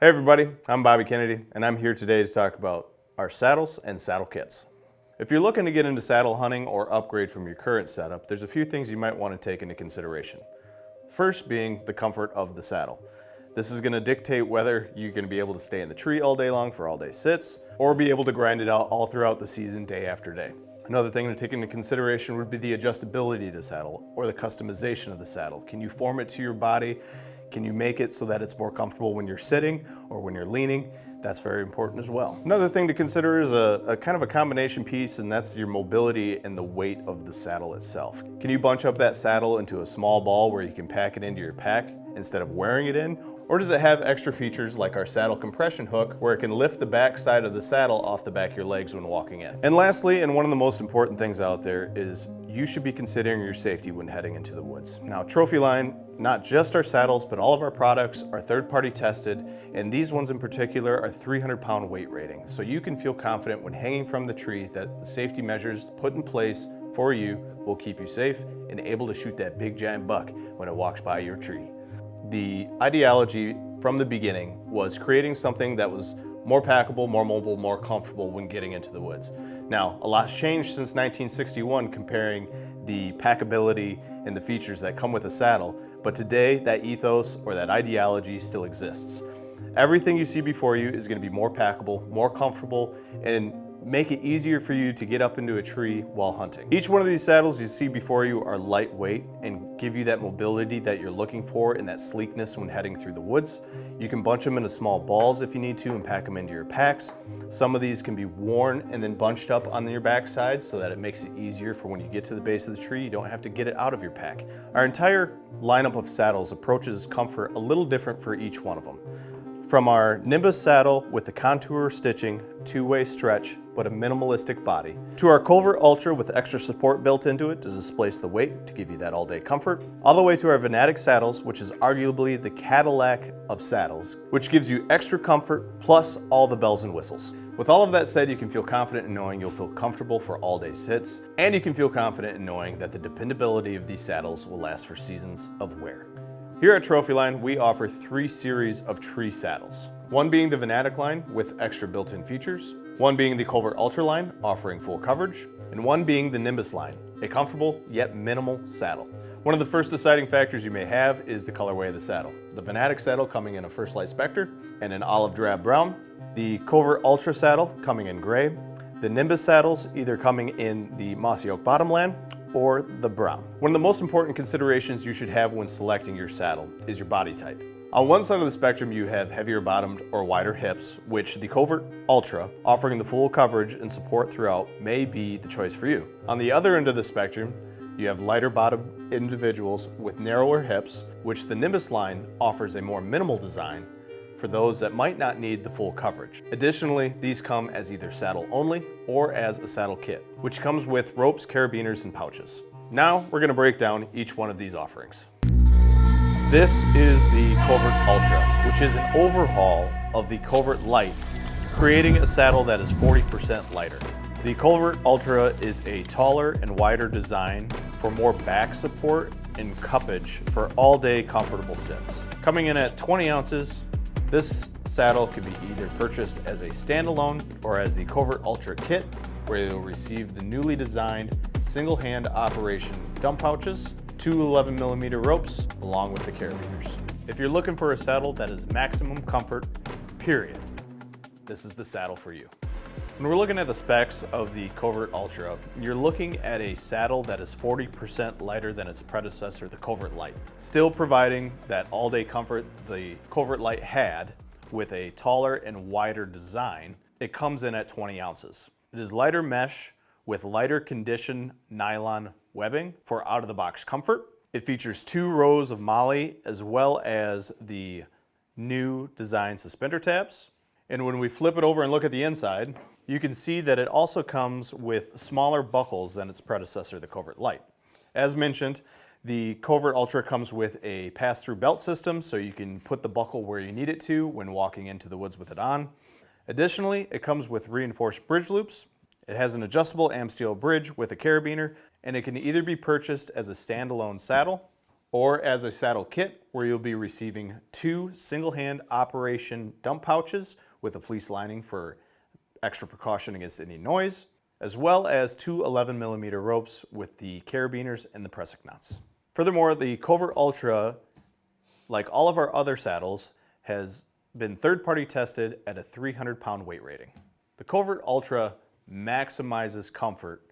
Hey everybody, I'm Bobby Kennedy, and I'm here today to talk about our saddles and saddle kits. If you're looking to get into saddle hunting or upgrade from your current setup, there's a few things you might want to take into consideration. First being the comfort of the saddle. This is going to dictate whether you're going to be able to stay in the tree all day long for all day sits, or be able to grind it out all throughout the season, day after day. Another thing to take into consideration would be the adjustability of the saddle, or the customization of the saddle. Can you form it to your body? Can you make it so that it's more comfortable when you're sitting or when you're leaning? That's very important as well. Another thing to consider is a kind of a combination piece, and that's your mobility and the weight of the saddle itself. Can you bunch up that saddle into a small ball where you can pack it into your pack instead of wearing it in? Or does it have extra features like our saddle compression hook where it can lift the back side of the saddle off the back of your legs when walking in? And lastly, and one of the most important things out there, is you should be considering your safety when heading into the woods. Now, Trophyline, not just our saddles, but all of our products are third-party tested, and these ones in particular are 300-pound weight rating. So you can feel confident when hanging from the tree that the safety measures put in place for you will keep you safe and able to shoot that big giant buck when it walks by your tree. The ideology from the beginning was creating something that was more packable, more mobile, more comfortable when getting into the woods. Now, a lot's changed since 1961 comparing the packability and the features that come with a saddle, but today that ethos or that ideology still exists. Everything you see before you is going to be more packable, more comfortable, and make it easier for you to get up into a tree while hunting. Each one of these saddles you see before you are lightweight and give you that mobility that you're looking for and that sleekness when heading through the woods. You can bunch them into small balls if you need to and pack them into your packs. Some of these can be worn and then bunched up on your backside so that it makes it easier for when you get to the base of the tree, you don't have to get it out of your pack. Our entire lineup of saddles approaches comfort a little different for each one of them. From our Nimbus saddle with the contour stitching, two-way stretch, but a minimalistic body, to our Covert Ultra with extra support built into it to displace the weight to give you that all-day comfort, all the way to our Venatic saddles, which is arguably the Cadillac of saddles, which gives you extra comfort plus all the bells and whistles. With all of that said, you can feel confident in knowing you'll feel comfortable for all-day sits, and you can feel confident in knowing that the dependability of these saddles will last for seasons of wear. Here at Trophyline, we offer 3 series of tree saddles. One being the Venatic line with extra built-in features, one being the Covert Ultra line offering full coverage, and one being the Nimbus line, a comfortable yet minimal saddle. One of the first deciding factors you may have is the colorway of the saddle. The Venatic saddle coming in a First Light Specter and an olive drab brown, the Covert Ultra saddle coming in gray, the Nimbus saddles either coming in the mossy oak bottomland or the brown. One of the most important considerations you should have when selecting your saddle is your body type. On one side of the spectrum, you have heavier bottomed or wider hips, which the Covert Ultra, offering the full coverage and support throughout, may be the choice for you. On the other end of the spectrum, you have lighter bottomed individuals with narrower hips, which the Nimbus line offers a more minimal design for those that might not need the full coverage. Additionally, these come as either saddle only or as a saddle kit, which comes with ropes, carabiners, and pouches. Now we're going to break down each one of these offerings. This is the Covert Ultra, which is an overhaul of the Covert Light, creating a saddle that is 40% lighter. The Covert Ultra is a taller and wider design for more back support and cuppage for all-day comfortable sits. Coming in at 20 ounces, this saddle can be either purchased as a standalone or as the Covert Ultra kit, where you'll receive the newly designed single-hand operation dump pouches, 2 11mm ropes, along with the carabiners. If you're looking for a saddle that is maximum comfort, period, this is the saddle for you. When we're looking at the specs of the Covert Ultra, you're looking at a saddle that is 40% lighter than its predecessor, the Covert Light. Still providing that all-day comfort the Covert Light had with a taller and wider design. It comes in at 20 ounces. It is lighter mesh with lighter condition nylon webbing for out-of-the-box comfort. It features 2 rows of MOLLE as well as the new design suspender tabs. And when we flip it over and look at the inside, you can see that it also comes with smaller buckles than its predecessor, the Covert Light. As mentioned, the Covert Ultra comes with a pass-through belt system, so you can put the buckle where you need it to when walking into the woods with it on. Additionally, it comes with reinforced bridge loops. It has an adjustable Amsteel bridge with a carabiner, and it can either be purchased as a standalone saddle or as a saddle kit, where you'll be receiving 2 single-hand operation dump pouches with a fleece lining for extra precaution against any noise, as well as 2 11mm ropes with the carabiners and the pressing knots. Furthermore, the Covert Ultra, like all of our other saddles, has been third-party tested at a 300-pound weight rating. The Covert Ultra maximizes comfort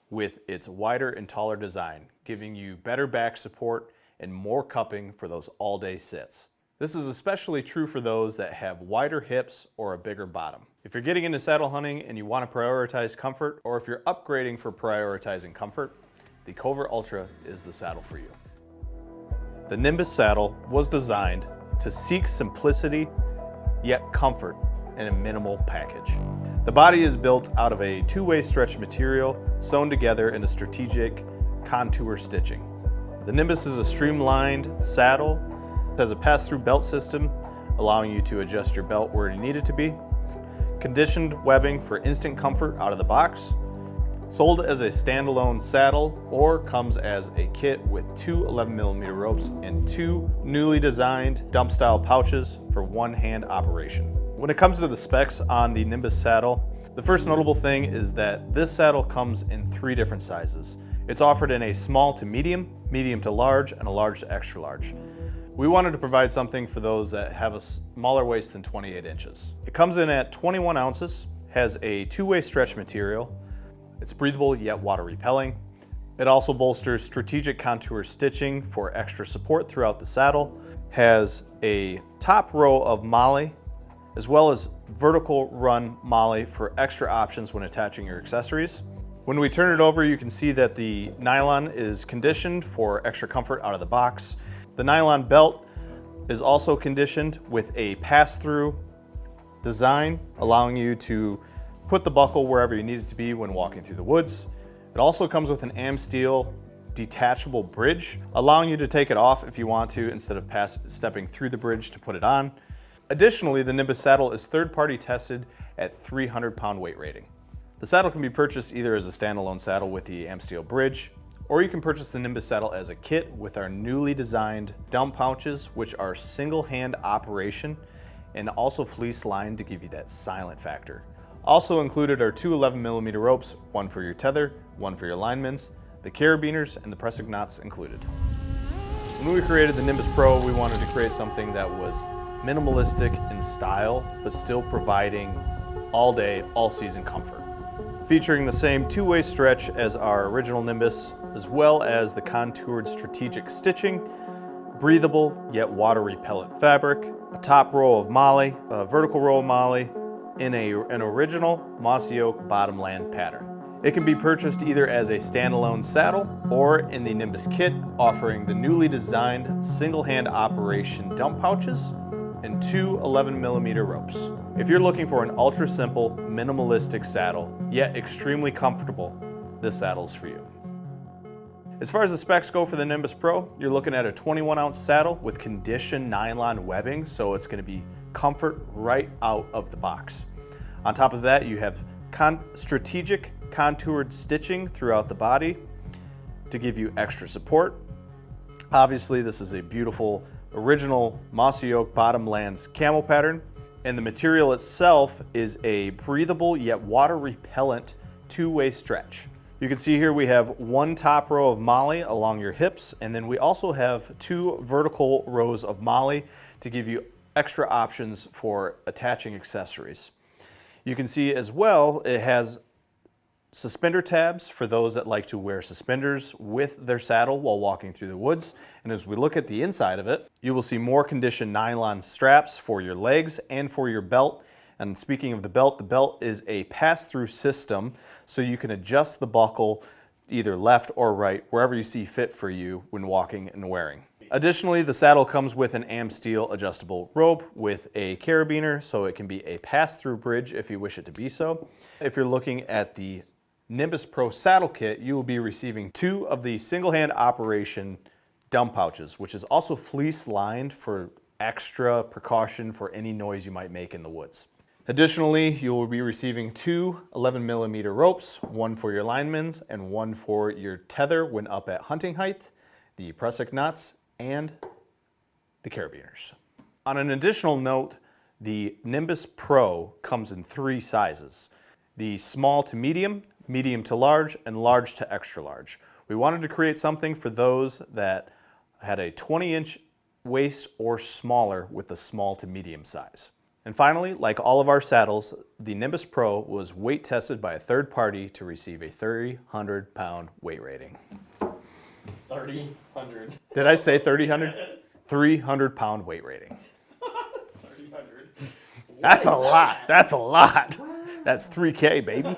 with its wider and taller design, giving you better back support and more cupping for those all-day sits. This is especially true for those that have wider hips or a bigger bottom. If you're getting into saddle hunting and you want to prioritize comfort, or if you're upgrading for prioritizing comfort, the Covert Ultra is the saddle for you. The Nimbus saddle was designed to seek simplicity yet comfort in a minimal package. The body is built out of a 2-way stretch material sewn together in a strategic contour stitching. The Nimbus is a streamlined saddle. It has a pass-through belt system, allowing you to adjust your belt where you need it to be. Conditioned webbing for instant comfort out of the box. Sold as a standalone saddle or comes as a kit with 2 11mm ropes and 2 newly designed dump-style pouches for one-hand operation. When it comes to the specs on the Nimbus saddle, the first notable thing is that this saddle comes in 3 different sizes. It's offered in a small to medium, medium to large, and a large to extra large. We wanted to provide something for those that have a smaller waist than 28 inches. It comes in at 21 ounces, has a 2-way stretch material. It's breathable yet water repelling. It also bolsters strategic contour stitching for extra support throughout the saddle. Has a top row of molly, as well as vertical run molly for extra options when attaching your accessories. When we turn it over, you can see that the nylon is conditioned for extra comfort out of the box. The nylon belt is also conditioned with a pass-through design, allowing you to put the buckle wherever you need it to be when walking through the woods. It also comes with an Amsteel detachable bridge, allowing you to take it off if you want to instead of stepping through the bridge to put it on. Additionally, the Nimbus saddle is third-party tested at 300-pound weight rating. The saddle can be purchased either as a standalone saddle with the Amsteel bridge, or you can purchase the Nimbus saddle as a kit with our newly designed dump pouches, which are single-hand operation and also fleece lined to give you that silent factor. Also included are 2 11mm ropes, 1 for your tether, 1 for your linements, the carabiners, and the pressing knots included. When we created the Nimbus Pro, we wanted to create something that was minimalistic in style, but still providing all-day, all-season comfort. Featuring the same 2-way stretch as our original Nimbus, as well as the contoured strategic stitching, breathable yet water-repellent fabric, a top row of molly, a vertical row of molly, in an original mossy oak bottomland pattern. It can be purchased either as a standalone saddle or in the Nimbus kit, offering the newly designed single-hand operation dump pouches and 2 11mm ropes. If you're looking for an ultra-simple, minimalistic saddle, yet extremely comfortable, this saddle is for you. As far as the specs go for the Nimbus Pro, you're looking at a 21-ounce saddle with conditioned nylon webbing, so it's going to be comfort right out of the box. On top of that, you have strategic contoured stitching throughout the body to give you extra support. Obviously, this is a beautiful original mossy oak bottomlands camel pattern, and the material itself is a breathable yet water repellent 2-way stretch. You can see here we have 1 top row of molly along your hips, and then we also have 2 vertical rows of molly to give you extra options for attaching accessories. You can see as well it has suspender tabs for those that like to wear suspenders with their saddle while walking through the woods. And as we look at the inside of it, you will see more conditioned nylon straps for your legs and for your belt. And speaking of the belt is a pass-through system, so you can adjust the buckle either left or right, wherever you see fit for you when walking and wearing. Additionally, the saddle comes with an Amsteel adjustable rope with a carabiner, so it can be a pass-through bridge if you wish it to be so. If you're looking at the Nimbus Pro saddle kit, you will be receiving 2 of the single-hand operation dump pouches, which is also fleece lined for extra precaution for any noise you might make in the woods. Additionally, you will be receiving 2 11mm ropes, 1 for your linemans and 1 for your tether when up at hunting height, the pressing knots, and the carabiners. On an additional note, the Nimbus Pro comes in 3 sizes: the small to medium, medium to large, and large to extra large. We wanted to create something for those that had a 20-inch waist or smaller with a small to medium size. And finally, like all of our saddles, the Nimbus Pro was weight tested by a third party to receive a 300-pound weight rating. 300. Did I say 300? 300-pound weight rating. 300. That's a lot. That's a lot. That's 3K, baby.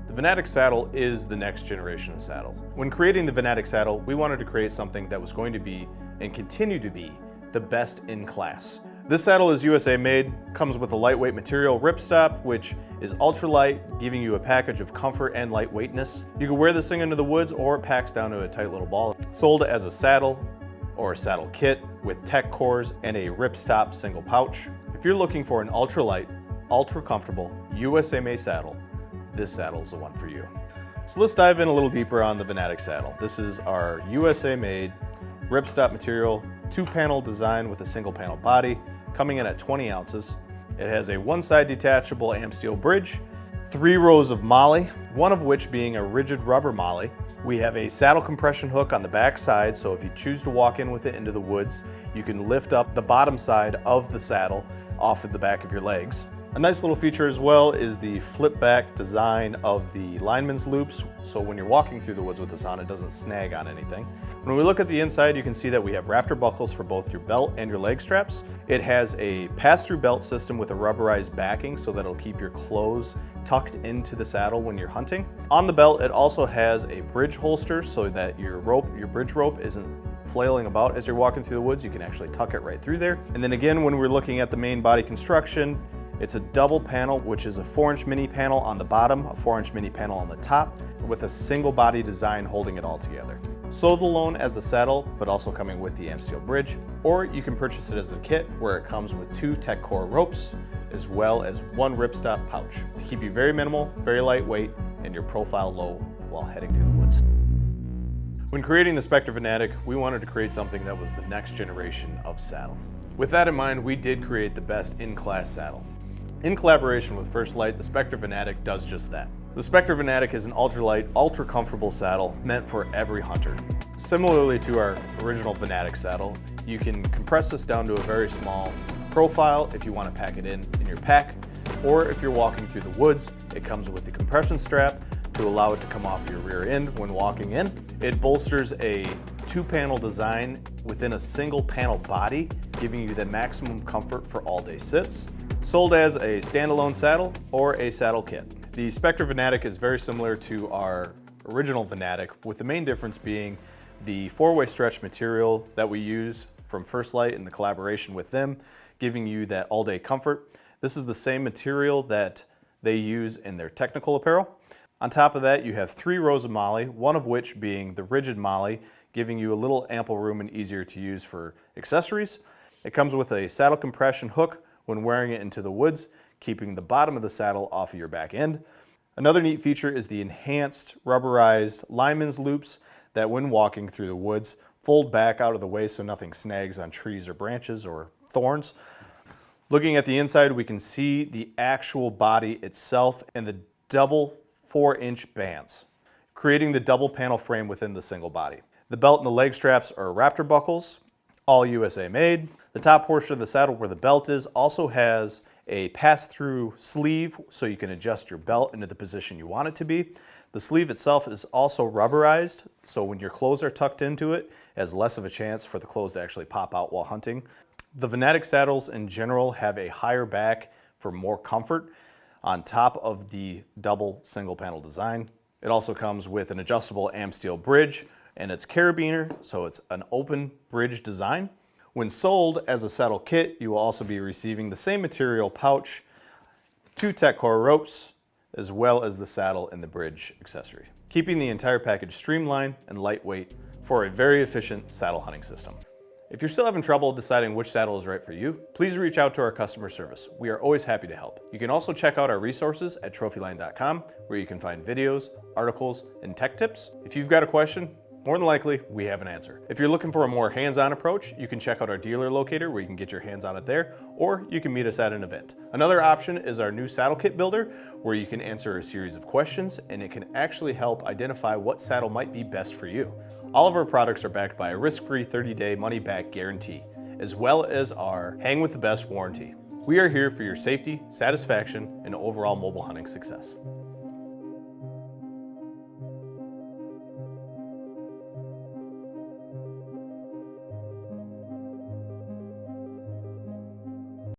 The Venatic saddle is the next generation of saddle. When creating the Venatic saddle, we wanted to create something that was going to be, and continue to be, the best in class. This saddle is USA made, comes with a lightweight material ripstop, which is ultralight, giving you a package of comfort and lightweightness. You can wear this thing into the woods, or it packs down to a tight little ball. Sold as a saddle or a saddle kit with tech cores and a ripstop single pouch. If you're looking for an ultralight, ultra comfortable USA made saddle, this saddle is the one for you. So let's dive in a little deeper on the Venatic saddle. This is our USA made ripstop material, 2-panel design with a single panel body, coming in at 20 ounces. It has a 1-side detachable AM steel bridge, 3 rows of molly, one of which being a rigid rubber molly. We have a saddle compression hook on the back side, so if you choose to walk in with it into the woods, you can lift up the bottom side of the saddle off of the back of your legs. A nice little feature as well is the flip back design of the lineman's loops, so when you're walking through the woods with this on, it doesn't snag on anything. When we look at the inside, you can see that we have raptor buckles for both your belt and your leg straps. It has a pass-through belt system with a rubberized backing so that it'll keep your clothes tucked into the saddle when you're hunting. On the belt, it also has a bridge holster so that your bridge rope isn't flailing about as you're walking through the woods. You can actually tuck it right through there. And then again, when we're looking at the main body construction, it's a double panel, which is a 4-inch mini panel on the bottom, a 4-inch mini panel on the top, with a single body design holding it all together. Sold alone as the saddle, but also coming with the AM steel bridge, or you can purchase it as a kit where it comes with 2 tech core ropes, as well as 1 ripstop pouch to keep you very minimal, very lightweight, and your profile low while heading through the woods. When creating the Specter Venatic, we wanted to create something that was the next generation of saddle. With that in mind, we did create the best in-class saddle. In collaboration with First Light, the Specter Venatic does just that. The Specter Venatic is an ultralight, ultra comfortable saddle meant for every hunter. Similarly to our original Venatic saddle, you can compress this down to a very small profile if you want to pack it in your pack, or if you're walking through the woods, it comes with the compression strap to allow it to come off your rear end when walking in. It bolsters a 2-panel design within a single panel body, giving you the maximum comfort for all-day sits. Sold as a standalone saddle or a saddle kit. The Specter Venatic is very similar to our original Venatic, with the main difference being the 4-way stretch material that we use from First Light in the collaboration with them, giving you that all-day comfort. This is the same material that they use in their technical apparel. On top of that, you have 3 rows of molly, one of which being the rigid molly, giving you a little ample room and easier to use for accessories. It comes with a saddle compression hook when wearing it into the woods, keeping the bottom of the saddle off of your back end. Another neat feature is the enhanced rubberized lineman's loops that when walking through the woods, fold back out of the way so nothing snags on trees or branches or thorns. Looking at the inside, we can see the actual body itself and the double 4-inch bands, creating the double panel frame within the single body. The belt and the leg straps are raptor buckles, all USA made. The top portion of the saddle where the belt is also has a pass-through sleeve so you can adjust your belt into the position you want it to be. The sleeve itself is also rubberized, so when your clothes are tucked into it, it has less of a chance for the clothes to actually pop out while hunting. The Venatic saddles in general have a higher back for more comfort on top of the double single panel design. It also comes with an adjustable AM steel bridge and its carabiner, so it's an open bridge design. When sold as a saddle kit, you will also be receiving the same material pouch, 2 tech core ropes, as well as the saddle and the bridge accessory, keeping the entire package streamlined and lightweight for a very efficient saddle hunting system. If you're still having trouble deciding which saddle is right for you, please reach out to our customer service. We are always happy to help. You can also check out our resources at trophyline.com, where you can find videos, articles, and tech tips. If you've got a question, More than likely, we have an answer. If you're looking for a more hands-on approach, you can check out our dealer locator where you can get your hands on it there, or you can meet us at an event. Another option is our new saddle kit builder, where you can answer a series of questions and it can actually help identify what saddle might be best for you. All of our products are backed by a risk-free 30-day money-back guarantee, as well as our Hang with the Best warranty. We are here for your safety, satisfaction, and overall mobile hunting success.